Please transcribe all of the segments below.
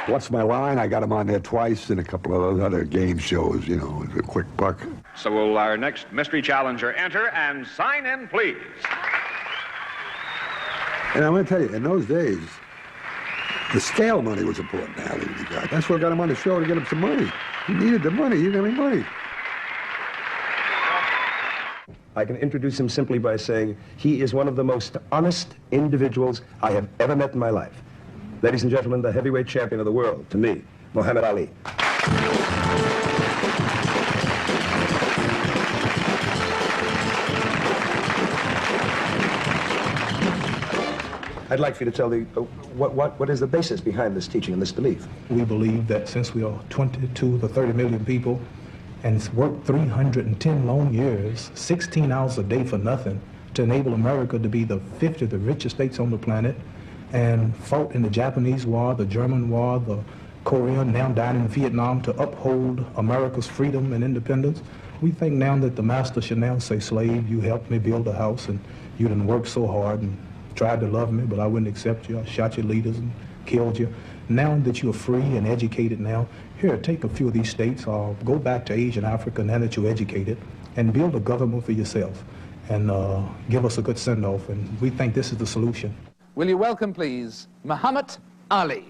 What's my line? I got him on there twice in a couple of those other game shows, you know, a quick buck. So will our next mystery challenger enter and sign in, please? And I'm going to tell you, in those days, the scale money was important, Ali, he got. That's what got him on the show, to get him some money. He needed the money. He didn't have any money. I can introduce him simply by saying he is one of the most honest individuals I have ever met in my life. Ladies and gentlemen, the heavyweight champion of the world, to me, Muhammad Ali. I'd like for you to tell the, what is the basis behind this teaching and this belief? We believe that since we are 22 to 30 million people and worked 310 long years, 16 hours a day for nothing, to enable America to be the 50th richest states on the planet, and fought in the Japanese War, the German War, the Korean, now dying in Vietnam, to uphold America's freedom and independence. We think now that the master should now say, slave, you helped me build a house and you didn't work so hard and tried to love me, but I wouldn't accept you. I shot your leaders and killed you. Now that you're free and educated now, here, take a few of these states, or go back to Asia and Africa now that you're educated, and build a government for yourself, and give us a good send-off, and we think this is the solution. Will you welcome, please, Muhammad Ali.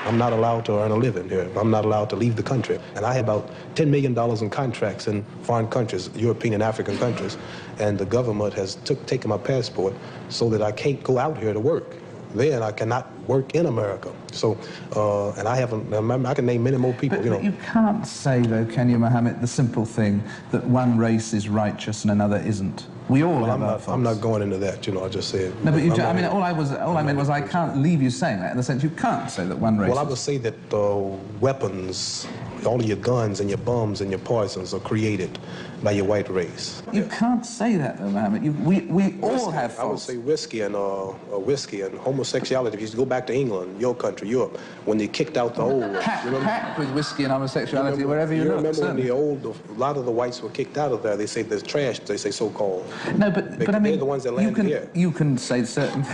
I'm not allowed to earn a living here. I'm not allowed to leave the country. And I have about $10 million in contracts in foreign countries, European and African countries, and the government has taken my passport so that I can't go out here to work. Then I cannot work in America. So, and I can name many more people, but you can't say, though, can you, Muhammad, the simple thing that one race is righteous and another isn't. We all have our faults. I'm not going into that, I just said. No, but I mean, all I meant was I can't leave you saying that, in the sense you can't say that one race Well, I would say that weapons, all of your guns and your bombs and your poisons are created by your white race. You can't say that, though, Muhammad. We all have faults. I would say whiskey and homosexuality. If you go back to England, your country, Europe, when they kicked out the old... Packed with whiskey and homosexuality wherever you look. Remember when a lot of the whites were kicked out of there, they say there's trash, they say so-called. No, but I mean, they're the ones that land here. You can say certain...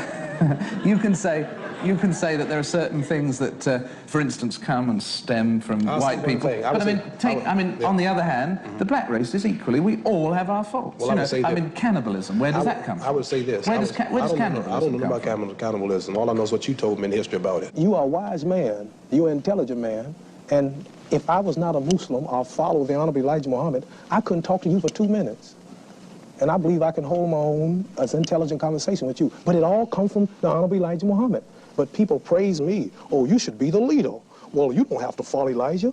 you can say that there are certain things that, for instance, come and stem from white people. But I mean, on the other hand, the black race is equally. We all have our faults. Well, I mean, cannibalism. Where does that come from? I would say this. Where does cannibalism I don't know about cannibalism. All I know is what you told me in history about it. You are a wise man. You're an intelligent man. And if I was not a Muslim or follow the Honorable Elijah Muhammad, I couldn't talk to you for 2 minutes. And I believe I can hold my own as intelligent conversation with you. But it all comes from the Honorable Elijah Muhammad. But people praise me. Oh, you should be the leader. Well, you don't have to follow Elijah.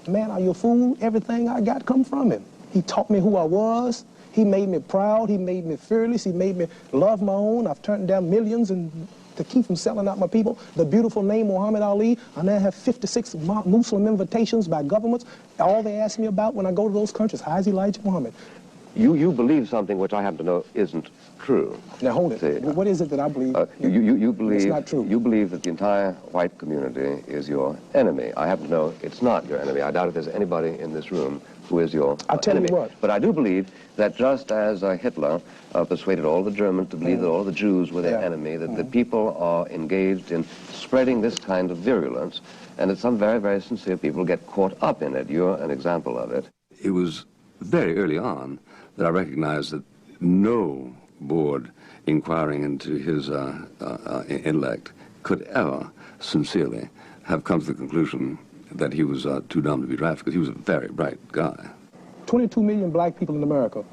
Man, are you a fool? Everything I got come from him. He taught me who I was. He made me proud. He made me fearless. He made me love my own. I've turned down millions and to keep from selling out my people. The beautiful name Muhammad Ali. I now have 56 Muslim invitations by governments. All they ask me about when I go to those countries, how's Elijah Muhammad? You believe something which I happen to know isn't true. Now hold it. See, what is it that I believe? You believe it's not true. You believe that the entire white community is your enemy. I happen to know it's not your enemy. I doubt if there's anybody in this room who is your I'll tell enemy. You what. But I do believe that just as Hitler persuaded all the Germans to believe that all the Jews were their enemy, that the people are engaged in spreading this kind of virulence, and that some very, very sincere people get caught up in it. You're an example of it. It was very early on that I recognized that no board inquiring into his intellect could ever sincerely have come to the conclusion that he was too dumb to be drafted, because he was a very bright guy. 22 million black people in America.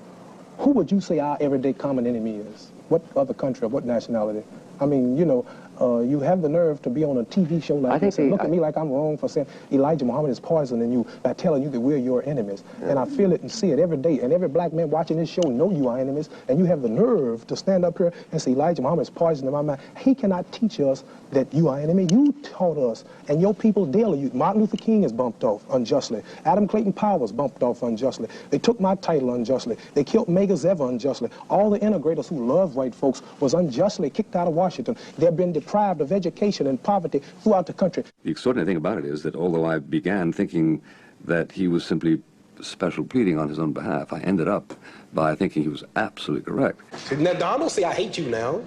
Who would you say our everyday common enemy is? What other country or what nationality? I mean, you have the nerve to be on a TV show like this and look at me like I'm wrong for saying Elijah Muhammad is poisoning you by telling you that we're your enemies. Yeah. And I feel it and see it every day. And every black man watching this show know you are enemies. And you have the nerve to stand up here and say Elijah Muhammad is poisoning my mind. He cannot teach us that you are enemy. You taught us. And your people daily. Martin Luther King is bumped off unjustly. Adam Clayton Powers bumped off unjustly. They took my title unjustly. They killed Medgar Evers unjustly. All the integrators who love white folks was unjustly kicked out of Washington. They've been deprived of education and poverty throughout the country. The extraordinary thing about it is that although I began thinking that he was simply special pleading on his own behalf. I ended up by thinking he was absolutely correct. Now, don't say I hate you now.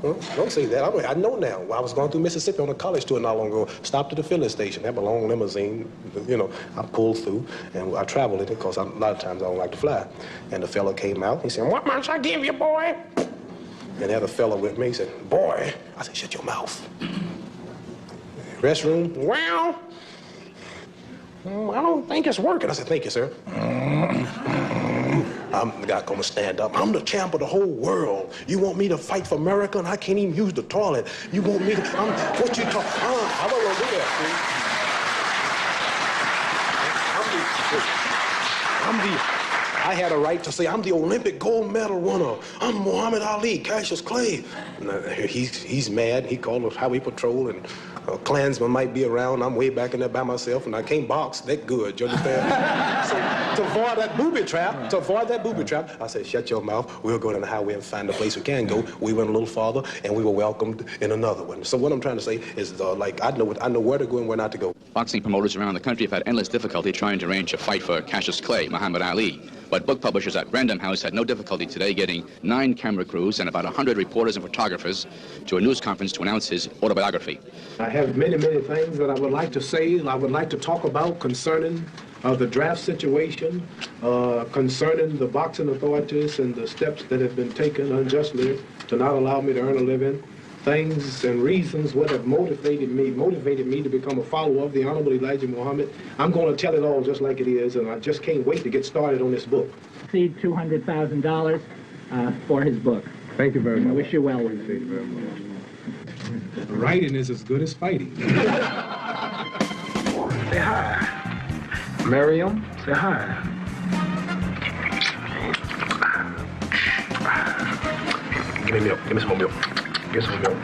Don't say that. I know now. I was going through Mississippi on a college tour not long ago. Stopped at the filling station. Have a long limousine. You know, I pulled through, and I traveled in it because a lot of times I don't like to fly. And the fellow came out. He said, "What must I give you, boy?" And had a fellow with me. He said, "Boy." I said, "Shut your mouth." Restroom? Well, I don't think it's working. I said, "Thank you, sir." I'm not gonna stand up. I'm the champ of the whole world. You want me to fight for America and I can't even use the toilet. You want me to, what you talk, how am I gonna do that, I had a right to say, I'm the Olympic gold medal winner. I'm Muhammad Ali, Cassius Clay. He's mad. He called the highway patrol and a Klansman might be around. I'm way back in there by myself and I can't box that good, you understand? So to avoid that booby trap, I said, shut your mouth. We'll go down the highway and find a place we can go. We went a little farther and we were welcomed in another one. So what I'm trying to say is like, I know where to go and where not to go. Boxing promoters around the country have had endless difficulty trying to arrange a fight for Cassius Clay, Muhammad Ali. But book publishers at Random House had no difficulty today getting 9 camera crews and about 100 reporters and photographers to a news conference to announce his autobiography. I have many, many things that I would like to say, I would like to talk about concerning the draft situation, concerning the boxing authorities and the steps that have been taken unjustly to not allow me to earn a living. Things and reasons what have motivated me to become a follower of the Honorable Elijah Muhammad. I'm going to tell it all just like it is, and I just can't wait to get started on this book. Exceed $200,000 for his book. Thank you very much. I wish you well with it. Thank you very much. Writing is as good as fighting. Say hi. Miriam, say hi. Give me milk. Give me some more milk. Give me some milk.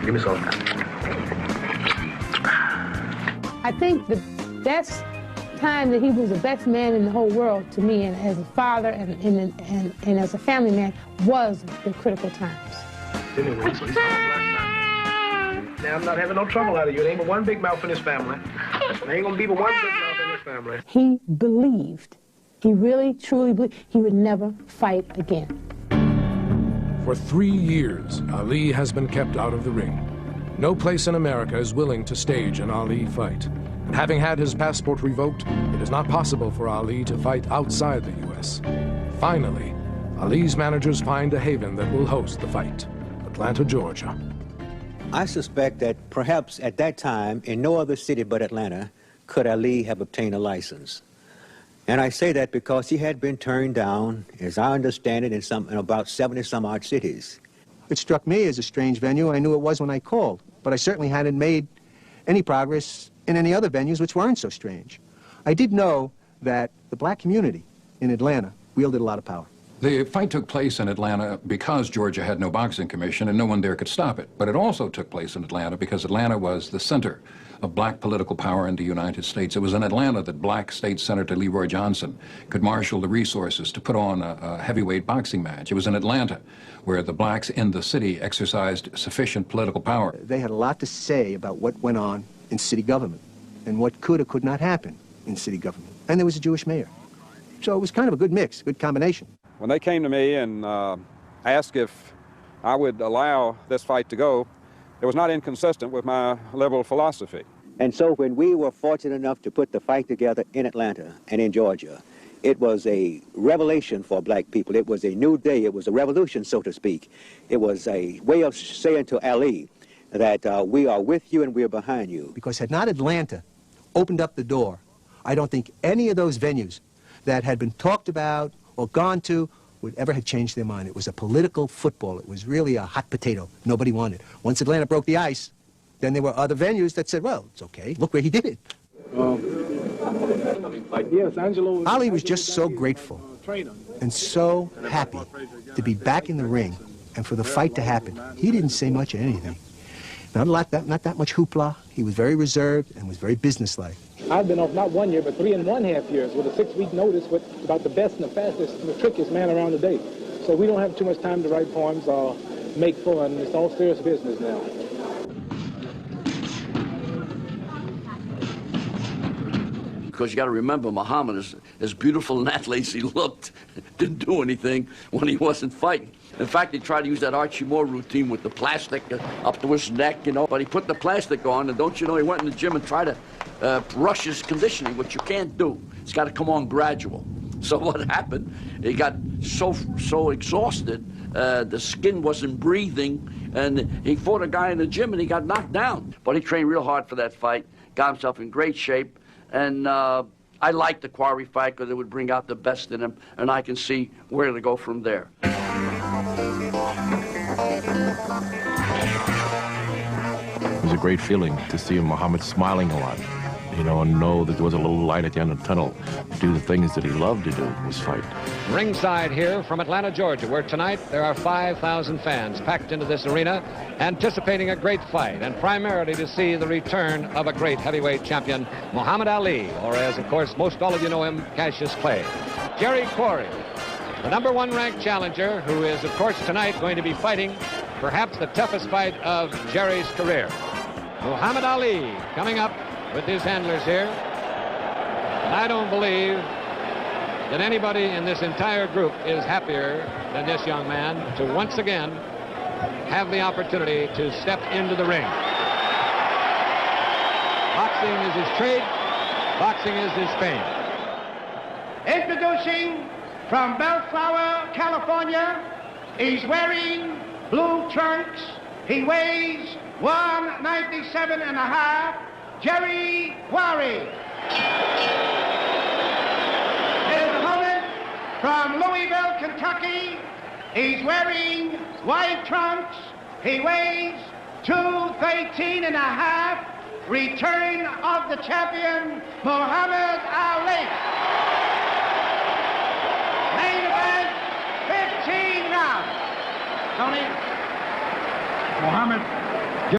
Give me some. I think the best time that he was the best man in the whole world to me, and as a father and as a family man, was the critical times. Anyway, so he's now I'm not having no trouble out of you. There ain't but one big mouth in this family. There ain't gonna be but one big mouth in this family. He believed, he really, truly believed, he would never fight again. For 3 years, Ali has been kept out of the ring. No place in America is willing to stage an Ali fight. And having had his passport revoked, it is not possible for Ali to fight outside the U.S. Finally, Ali's managers find a haven that will host the fight, Atlanta, Georgia. I suspect that perhaps at that time, in no other city but Atlanta, could Ali have obtained a license. And I say that because he had been turned down, as I understand it, in about 70-some-odd cities. It struck me as a strange venue. I knew it was when I called, but I certainly hadn't made any progress in any other venues which weren't so strange. I did know that the black community in Atlanta wielded a lot of power. The fight took place in Atlanta because Georgia had no boxing commission and no one there could stop it. But it also took place in Atlanta because Atlanta was the center of black political power in the United States. It was in Atlanta that black State Senator Leroy Johnson could marshal the resources to put on a heavyweight boxing match. It was in Atlanta where the blacks in the city exercised sufficient political power. They had a lot to say about what went on in city government and what could or could not happen in city government. And there was a Jewish mayor. So it was kind of a good mix, good combination. When they came to me and asked if I would allow this fight to go, it was not inconsistent with my liberal philosophy. And so when we were fortunate enough to put the fight together in Atlanta and in Georgia, it was a revelation for black people. It was a new day. It was a revolution, so to speak. It was a way of saying to Ali that we are with you and we are behind you. Because had not Atlanta opened up the door, I don't think any of those venues that had been talked about or gone to would ever have changed their mind. It was a political football. It was really a hot potato nobody wanted. Once Atlanta broke the ice, then there were other venues that said, well, it's okay. Look where he did it. Yes, Angelo. Ali was just so grateful and so happy to be back in the ring and for the fight to happen. He didn't say much of anything. Not that much hoopla. He was very reserved and was very businesslike. I've been off not 1 year, but 3.5 years with a 6-week notice with about the best and the fastest and the trickiest man around today. So we don't have too much time to write poems or make fun. It's all serious business now. because you got to remember, Muhammad, as beautiful and athlete as he looked, didn't do anything when he wasn't fighting. In fact, he tried to use that Archie Moore routine with the plastic up to his neck, you know, but he put the plastic on, and don't you know, he went in the gym and tried to rush his conditioning, which you can't do. It's got to come on gradual. So what happened, he got so exhausted, the skin wasn't breathing, and he fought a guy in the gym and he got knocked down. But he trained real hard for that fight, got himself in great shape, and I liked the Quarry fight because it would bring out the best in him, and I can see where to go from there. It was a great feeling to see Muhammad smiling a lot, you know, and know that there was a little light at the end of the tunnel to do the things that he loved to do, was fight. Ringside here from Atlanta, Georgia, where tonight there are 5,000 fans packed into this arena, anticipating a great fight, and primarily to see the return of a great heavyweight champion, Muhammad Ali, or as, of course, most all of you know him, Cassius Clay. Jerry Quarry, the #1 ranked challenger, who is, of course, tonight going to be fighting perhaps the toughest fight of Jerry's career. Muhammad Ali coming up with his handlers here. And I don't believe that anybody in this entire group is happier than this young man to once again have the opportunity to step into the ring. Boxing is his trade. Boxing is his fame. Introducing from Bellflower, California, he's wearing blue trunks. He weighs 197.5. Jerry Quarry. His opponent from Louisville, Kentucky, he's wearing white trunks. He weighs 213.5. Return of the champion, Muhammad Ali. Main event, 15 rounds. Tony. Muhammad